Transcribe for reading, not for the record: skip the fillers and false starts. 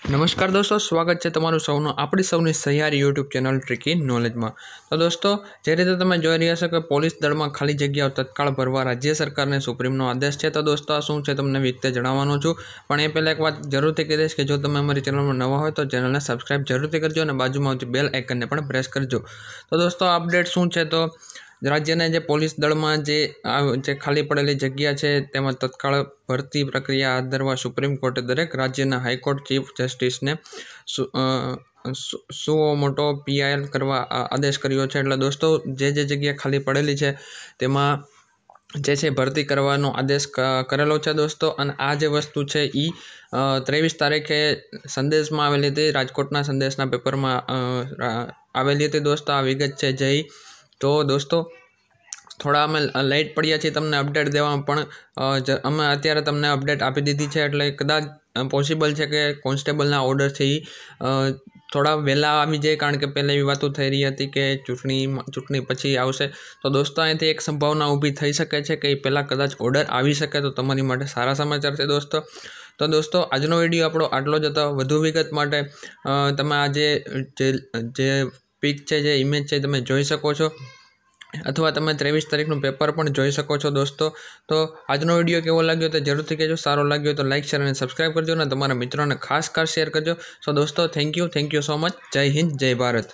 નમસ્કાર દોસ્તો, સ્વાગત છે તમારું સૌનું આપણી સૌની સહિયારી યુટ્યુબ ચેનલ ટ્રિકી નોલેજમાં। તો દોસ્તો, જે રીતે તમે જોઈ રહ્યા છો કે પોલીસ દળમાં ખાલી જગ્યાઓ તત્કાળ ભરવા રાજ્ય સરકારને સુપ્રીમનો આદેશ છે। તો દોસ્તો, આ શું છે તમને વિગતે જણાવવાનો છું, પણ એ પહેલાં એક વાત જરૂરથી કહી દઈશ કે જો તમે અમારી ચેનલમાં નવા હોય તો ચેનલને સબસ્ક્રાઈબ જરૂરથી કરજો અને બાજુમાં આવતી બેલ આઇકનને પણ પ્રેસ કરજો। તો દોસ્તો, અપડેટ શું છે તો રાજ્યના જે પોલીસ દળમાં જે ખાલી પડેલી જગ્યા છે તેમાં તત્કાળ ભરતી પ્રક્રિયા હાથ ધરવા સુપ્રીમ કોર્ટે દરેક રાજ્યના હાઈકોર્ટ ચીફ જસ્ટિસને સુઓ મોટો પીઆઈએલ કરવા આદેશ કર્યો છે। એટલે દોસ્તો, જે જગ્યા ખાલી પડેલી છે તેમાં જે છે ભરતી કરવાનો આદેશ કરેલો છે દોસ્તો। અને આ જે વસ્તુ છે એ 23 તારીખે સંદેશમાં આવેલી હતી, રાજકોટના સંદેશના પેપરમાં આવેલી હતી દોસ્તો। આ વિગત છે જય। તો દોસ્તો, થોડા અમે લેટ પડ્યા છીએ તમને અપડેટ દેવામાં, પણ અમે અત્યારે તમને અપડેટ આપી દીધી છે। એટલે કદાચ પોસિબલ છે કે કોન્સ્ટેબલના ઓર્ડર છે એ થોડા વહેલા આવી જાય, કારણ કે પહેલાં એવી વાતો થઈ રહી હતી કે ચૂંટણી પછી આવશે। તો દોસ્તો, અહીંથી એક સંભાવના ઊભી થઈ શકે છે કે એ પહેલાં કદાચ ઓર્ડર આવી શકે, તો તમારી માટે સારા સમાચાર છે દોસ્તો। તો દોસ્તો, આજનો વિડીયો આપણો આટલો જ હતો। વધુ વિગત માટે તમે આ જે પિક છે, જે ઇમેજ છે તમે જોઈ શકો છો, અથવા તમે 23 તારીખનું પેપર પણ જોઈ શકો છો દોસ્તો। તો આજનો વિડીયો કેવો લાગ્યો તો જરૂરથી કહેજો। સારો લાગ્યો તો લાઇક, શેર અને સબસ્ક્રાઈબ કરજો અને તમારા મિત્રોને ખાસ શેર કરજો। સો દોસ્તો, થેન્ક યુ સો મચ। જય હિન્દ, જય ભારત।